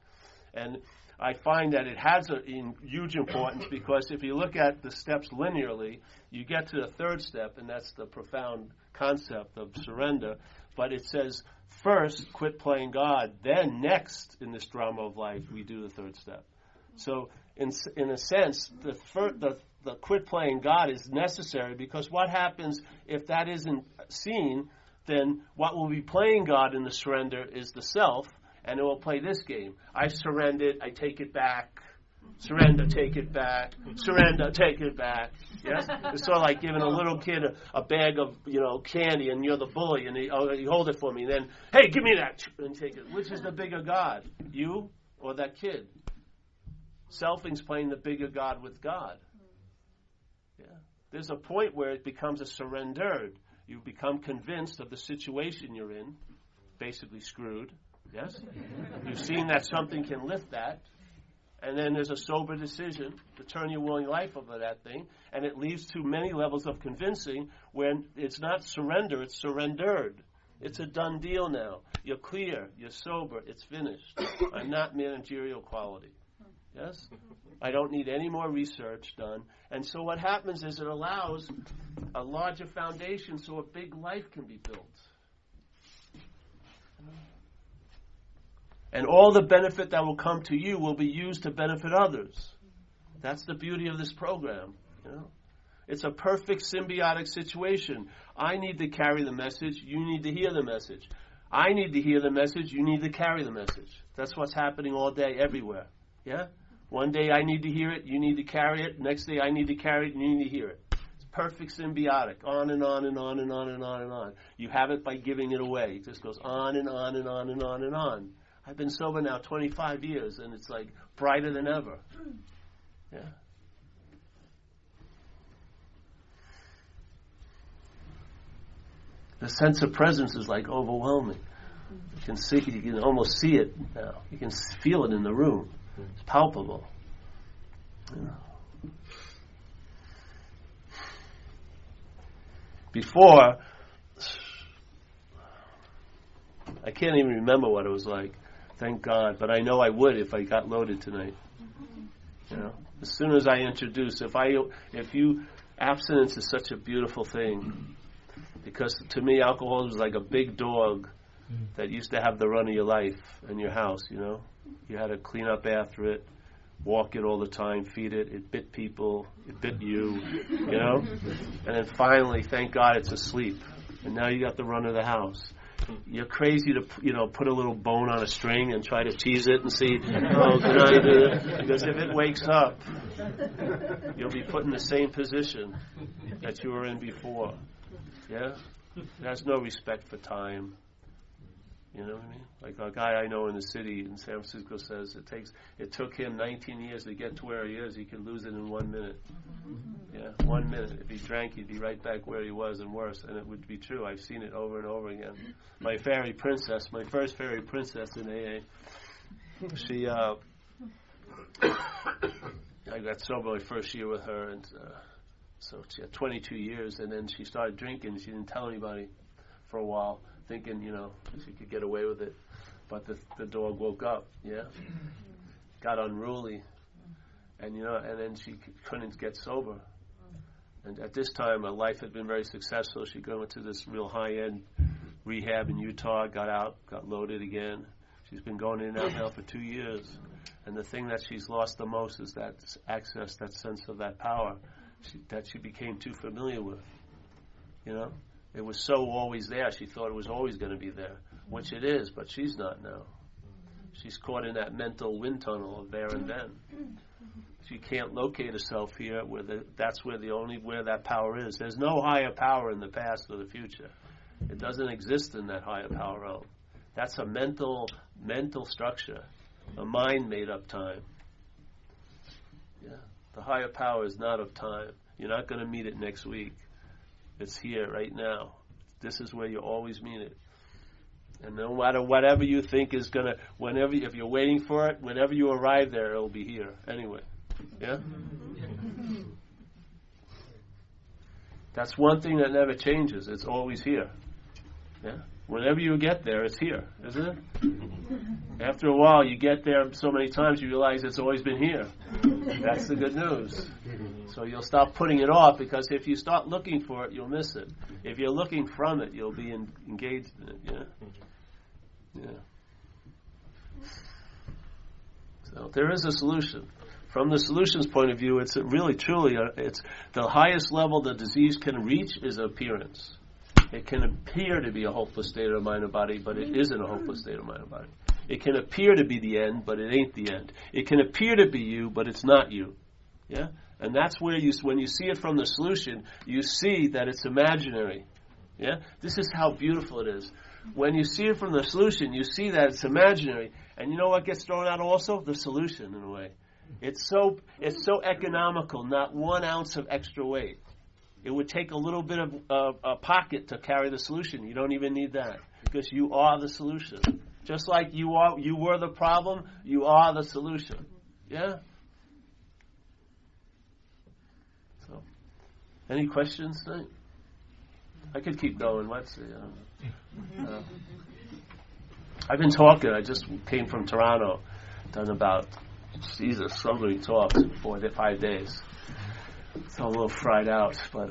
And I find that it has huge importance because if you look at the steps linearly, you get to the third step, and that's the profound concept of surrender. But it says first quit playing God. Then next in this drama of life, we do the third step. So in a sense, the quit playing God is necessary, because what happens if that isn't seen? Then what will be playing God in the surrender is the self, and it will play this game. I surrendered, I take it back. Surrender, take it back. Surrender, take it back. Yes? It's sort of like giving a little kid a bag of, candy, and you're the bully, and you hold it for me. And then, hey, give me that, and take it. Which is the bigger God, you or that kid? Selfing's playing the bigger God with God. Yeah. There's a point where it becomes a surrendered. You become convinced of the situation you're in, basically screwed. Yes? You've seen that something can lift that. And then there's a sober decision to turn your willing life over that thing. And it leads to many levels of convincing when it's not surrender, it's surrendered. It's a done deal now. You're clear, you're sober, it's finished. I'm not managerial quality. Yes? I don't need any more research done. And so what happens is it allows a larger foundation so a big life can be built. And all the benefit that will come to you will be used to benefit others. That's the beauty of this program. It's a perfect symbiotic situation. I need to carry the message. You need to hear the message. I need to hear the message. You need to carry the message. That's what's happening all day, everywhere. Yeah? One day I need to hear it. You need to carry it. Next day I need to carry it. And you need to hear it. It's perfect symbiotic. On and on and on and on and on and on. You have it by giving it away. It just goes on and on and on and on and on. I've been sober now 25 years, and it's like brighter than ever. Yeah. The sense of presence is like overwhelming. You can almost see it now. You can feel it in the room. It's palpable. Before, I can't even remember what it was like. Thank God, but I know I would if I got loaded tonight. As soon as I introduce, abstinence is such a beautiful thing, because to me, alcohol was like a big dog that used to have the run of your life and your house. You had to clean up after it, walk it all the time, feed it. It bit people, it bit you, and then finally, thank God, it's asleep, and now you got the run of the house. You're crazy to, put a little bone on a string and try to tease it and see, can I do it? Because if it wakes up, you'll be put in the same position that you were in before. Yeah? It has no respect for time. You know what I mean? Like a guy I know in the city in San Francisco says it took him 19 years to get to where he is. He could lose it in 1 minute. Yeah, 1 minute. If he drank, he'd be right back where he was and worse. And it would be true. I've seen it over and over again. My first fairy princess in AA, she, I got sober my first year with her, and so she had 22 years, and then she started drinking. She didn't tell anybody for a while, thinking, she could get away with it. But the dog woke up, got unruly, and and then she couldn't get sober. And at this time, her life had been very successful. She went to this real high-end rehab in Utah, got out, got loaded again. She's been going in and out now for 2 years. And the thing that she's lost the most is that access, that sense of that power that she became too familiar with. It was so always there. She thought it was always going to be there, which it is, but she's not now. She's caught in that mental wind tunnel of there and then. She can't locate herself here that's where that power is. There's no higher power in the past or the future. It doesn't exist in that higher power realm. That's a mental structure, a mind made up time. Yeah. The higher power is not of time. You're not going to meet it next week. It's here right now. This is where you always meet it. And no matter whatever you think is going to, if you're waiting for it, whenever you arrive there, it'll be here anyway. Yeah? That's one thing that never changes. It's always here. Yeah? Whenever you get there, it's here, isn't it? After a while, you get there so many times, you realize it's always been here. That's the good news. So you'll stop putting it off, because if you start looking for it, you'll miss it. If you're looking from it, you'll be engaged in it. Yeah? So there is a solution. From the solution's point of view, it's really, truly, it's the highest level the disease can reach is appearance. It can appear to be a hopeless state of mind and body, but it isn't a hopeless state of mind and body. It can appear to be the end, but it ain't the end. It can appear to be you, but it's not you. Yeah? And that's where when you see it from the solution, you see that it's imaginary. Yeah? This is how beautiful it is. When you see it from the solution, you see that it's imaginary. And you know what gets thrown out also? The solution, in a way. It's so economical, not 1 ounce of extra weight. It would take a little bit of a pocket to carry the solution. You don't even need that, because you are the solution. Just like you were the problem, you are the solution. Yeah? So, any questions tonight? I could keep going. Let's see. I've been talking. I just came from Toronto. Done about, so many talks, 4 to 5 days. So I'm a little fried out, but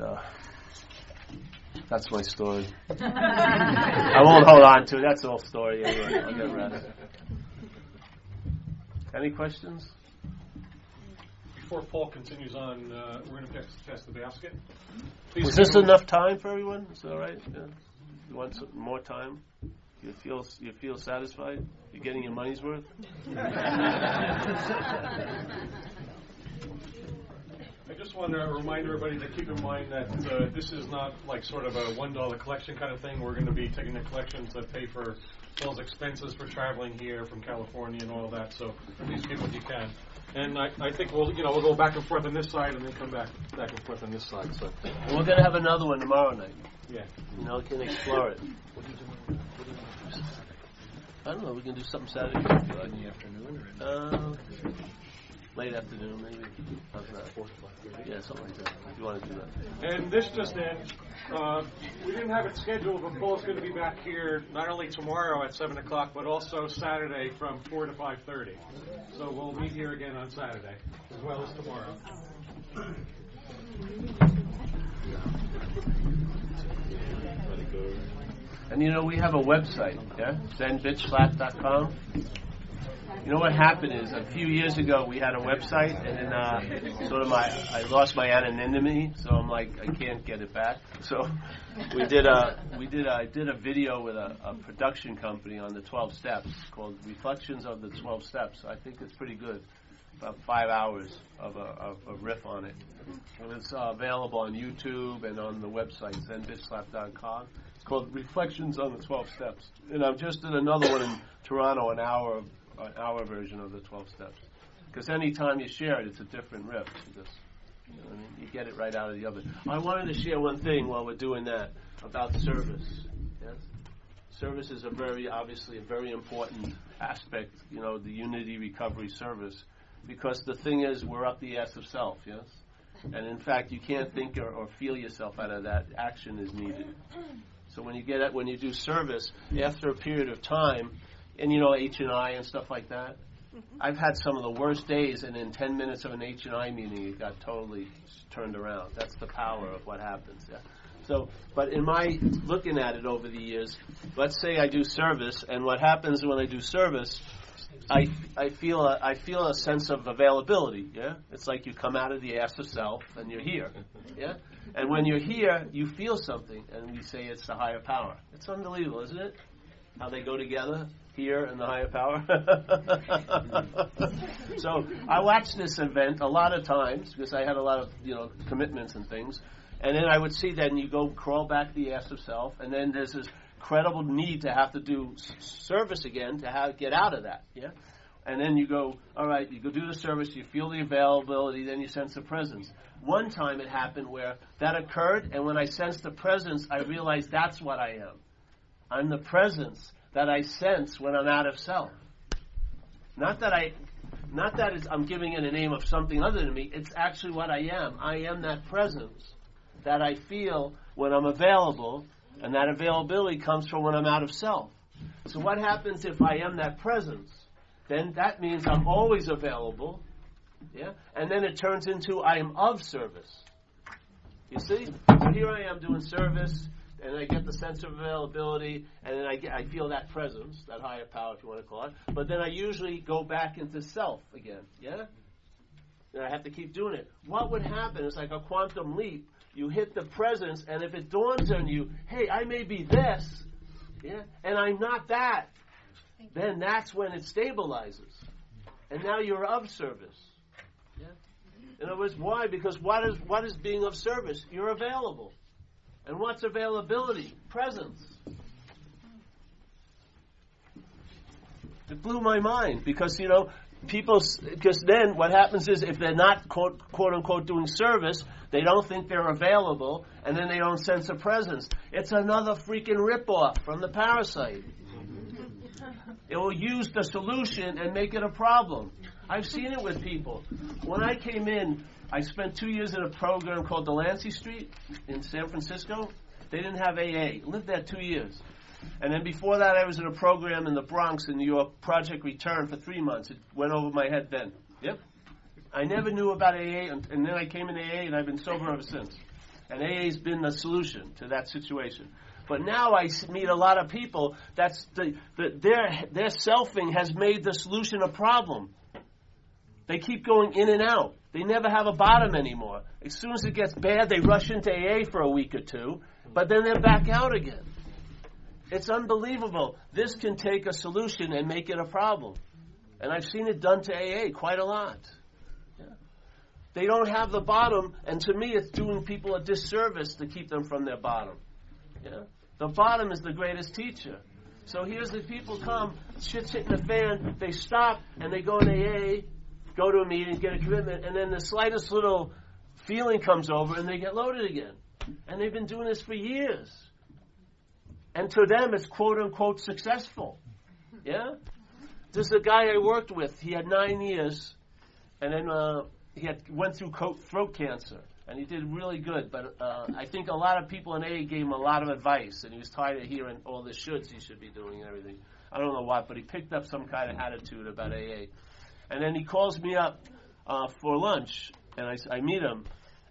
that's my story. I won't hold on to it. That's the whole story anyway. I'll get rest. Any questions? Before Paul continues on, we're going to pass the basket. Is this enough time for everyone? Is that all right? Yeah. You want some more time? You feel satisfied? You're getting your money's worth? I just want to remind everybody to keep in mind that this is not like sort of a $1 collection kind of thing. We're going to be taking the collections that pay for Paul's expenses for traveling here from California and all of that. So please give what you can. And I think we'll go back and forth on this side and then come back and forth on this side. So and we're going to have another one tomorrow night. Yeah. Can explore it. I don't know. We can do something Saturday if you like. In the afternoon or late afternoon, maybe. How's that? 4 o'clock. Yeah, something like that. If you want to do that. And this just in, we didn't have it scheduled, but Paul's going to be back here not only tomorrow at 7 o'clock, but also Saturday from 4 to 5:30. So we'll meet here again on Saturday, as well as tomorrow. And we have a website, yeah? ZenBitchSlap.com. You know what happened is a few years ago we had a website, and then I lost my anonymity, so I'm like, I can't get it back. So I did a video with a production company on the 12 steps called Reflections of the 12 Steps. I think it's pretty good. About 5 hours of a riff on it. And it's available on YouTube and on the website, ZenBitchSlap.com. It's called Reflections on the 12 Steps. And I've just did another one in Toronto, an hour version of the 12 steps. Because any time you share it, it's a different riff. You get it right out of the oven. I wanted to share one thing while we're doing that about service. Yes? Service is obviously a very important aspect, the unity recovery service. Because the thing is, we're up the ass of self, yes? And in fact, you can't think or feel yourself out of that. Action is needed. So when you do service, after a period of time, and H&I and stuff like that, I've had some of the worst days, and in 10 minutes of an H&I meeting, it got totally turned around. That's the power of what happens, yeah? So, but in my looking at it over the years, let's say I do service, and what happens when I do service, I feel a sense of availability, yeah? It's like you come out of the ass of self, and you're here, yeah? And when you're here, you feel something, and we say it's the higher power. It's unbelievable, isn't it? How they go together, here and the higher power. So I watched this event a lot of times because I had a lot of commitments and things, and then I would see that, and you go crawl back the ass of self, and then there's this credible need to have to do service again to get out of that, yeah. And then you go, all right, you go do the service, you feel the availability, then you sense the presence. One time it happened where that occurred, and when I sensed the presence, I realized that's what I am. I'm the presence that I sense when I'm out of self. Not that I'm giving it a name of something other than me. It's actually what I am. I am that presence that I feel when I'm available, and that availability comes from when I'm out of self. So what happens if I am that presence? Then that means I'm always available, yeah? And then it turns into I am of service. You see? So here I am doing service, and I get the sense of availability, and then I feel that presence, that higher power, if you want to call it. But then I usually go back into self again. Yeah, and I have to keep doing it. What would happen? It's like a quantum leap. You hit the presence, and if it dawns on you, hey, I may be this, yeah, and I'm not that, then that's when it stabilizes, and now you're of service. Yeah. In other words, why? Because what is being of service? You're available. And what's availability? Presence. It blew my mind because, because then what happens is if they're not quote unquote doing service, they don't think they're available, and then they don't sense a presence. It's another freaking ripoff from the parasite. It will use the solution and make it a problem. I've seen it with people. When I came in, I spent 2 years in a program called Delancey Street in San Francisco. They didn't have AA. Lived there 2 years. And then before that, I was in a program in the Bronx in New York, Project Return, for 3 months. It went over my head then. Yep. I never knew about AA, and then I came in AA, and I've been sober ever since. And AA's been the solution to that situation. But now I meet a lot of people that's their selfing has made the solution a problem. They keep going in and out. They never have a bottom anymore. As soon as it gets bad, they rush into AA for a week or two, but then they're back out again. It's unbelievable. This can take a solution and make it a problem. And I've seen it done to AA quite a lot. Yeah. They don't have the bottom, and to me it's doing people a disservice to keep them from their bottom. Yeah. The bottom is the greatest teacher. So here's the people come, shit's hitting the fan, they stop, and they go in AA, go to a meeting, get a commitment, and then the slightest little feeling comes over and they get loaded again. And they've been doing this for years. And to them, it's quote-unquote successful. Yeah? There's a guy I worked with. He had 9 years, and then went through throat cancer. And he did really good. But I think a lot of people in AA gave him a lot of advice, and he was tired of hearing all the shoulds he should be doing and everything. I don't know what, but he picked up some kind of attitude about AA. And then he calls me up for lunch, and I meet him,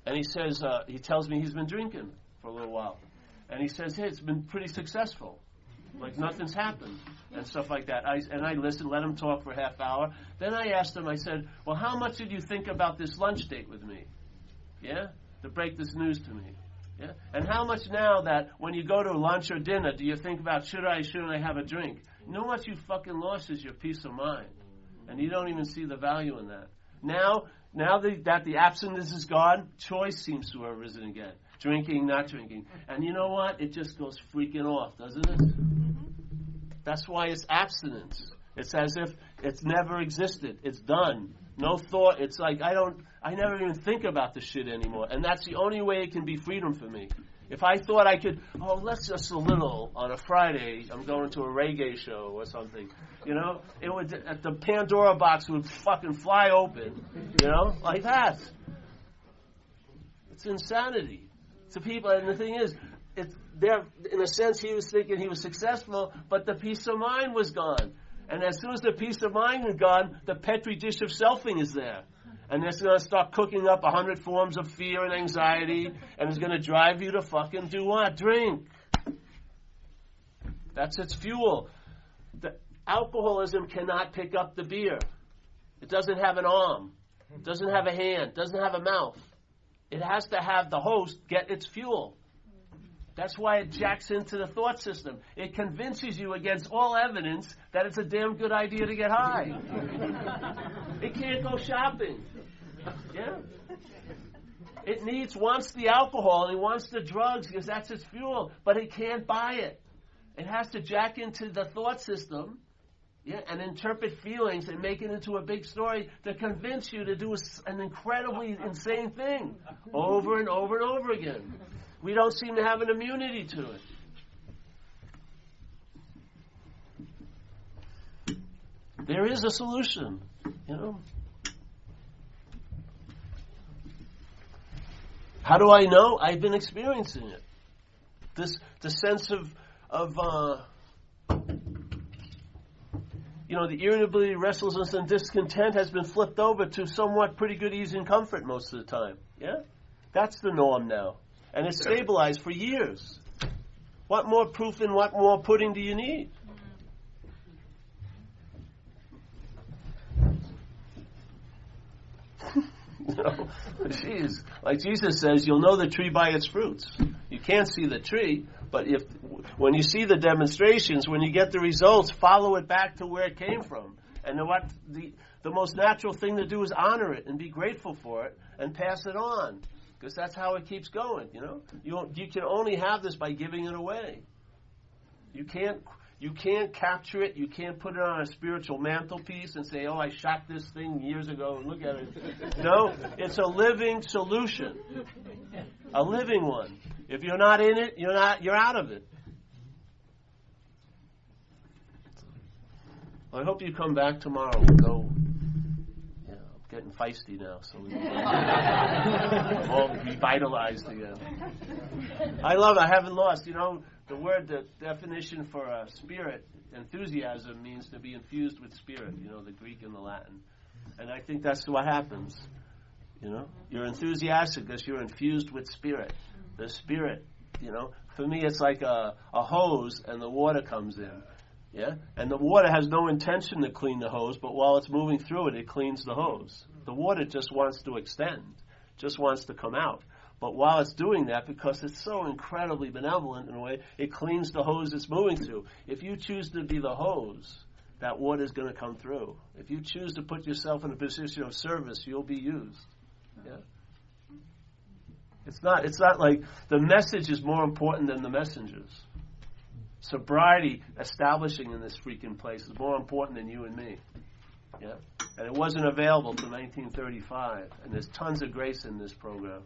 and he says, he tells me he's been drinking for a little while. And he says, hey, it's been pretty successful. Like nothing's happened and stuff like that. I listened, let him talk for a half hour. Then I asked him, I said, well, how much did you think about this lunch date with me? Yeah? To break this news to me. Yeah? And how much now that when you go to lunch or dinner, do you think about shouldn't I have a drink? You know what you fucking lost is your peace of mind. And you don't even see the value in that. Now that the abstinence is gone, choice seems to have arisen again. Drinking, not drinking. And you know what? It just goes freaking off, doesn't it? That's why it's abstinence. It's as if it's never existed. It's done. No thought. It's like I never even think about the shit anymore. And that's the only way it can be freedom for me. If I thought I could, let's just a little on a Friday, I'm going to a reggae show or something, it would, the Pandora box would fucking fly open, like that. It's insanity. To people, and the thing is, in a sense, he was thinking he was successful, but the peace of mind was gone. And as soon as the peace of mind is gone, the petri dish of selfing is there. And it's going to start cooking up 100 forms of fear and anxiety, and it's going to drive you to fucking do what? Drink. That's its fuel. The alcoholism cannot pick up the beer. It doesn't have an arm. It doesn't have a hand. It doesn't have a mouth. It has to have the host get its fuel. That's why it jacks into the thought system. It convinces you against all evidence that it's a damn good idea to get high. It can't go shopping. Yeah? It wants the alcohol and it wants the drugs because that's its fuel, but it can't buy it. It has to jack into the thought system, and interpret feelings and make it into a big story to convince you to do an incredibly insane thing over and over and over again. We don't seem to have an immunity to it. There is a solution, How do I know? I've been experiencing it. The sense of the irritability, restlessness, and discontent has been flipped over to somewhat pretty good ease and comfort most of the time. Yeah? That's the norm now. And it's stabilized for years. What more proof and what more pudding do you need? You know, jeez. Like Jesus says, you'll know the tree by its fruits. You can't see the tree, but when you see the demonstrations, when you get the results, follow it back to where it came from. And the most natural thing to do is honor it and be grateful for it and pass it on, because that's how it keeps going. You know, you can only have this by giving it away. You can't capture it. You can't put it on a spiritual mantelpiece and say, "Oh, I shot this thing years ago and look at it." No, it's a living solution, a living one. If you're not in it, you're out of it. Well, I hope you come back tomorrow. We'll go. Yeah, I'm getting feisty now, so we can all revitalized again. I love it. I haven't lost. You know, the definition for spirit, enthusiasm, means to be infused with spirit. You know, the Greek and the Latin. And I think that's what happens. You know, you're enthusiastic because you're infused with spirit. The spirit, you know, for me it's like a hose and the water comes in. Yeah? And the water has no intention to clean the hose, but while it's moving through it, it cleans the hose. The water just wants to extend, just wants to come out. But while it's doing that, because it's so incredibly benevolent in a way, it cleans the hose it's moving through. If you choose to be the hose, that water is going to come through. If you choose to put yourself in a position of service, you'll be used. Yeah? It's not like the message is more important than the messengers. Sobriety, establishing in this freaking place, is more important than you and me. Yeah? And it wasn't available till 1935. And there's tons of grace in this program.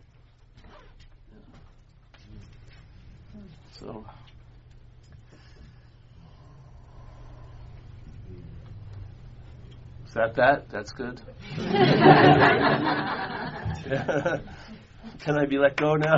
Yeah. So, is that? That's good. Can I be let go now?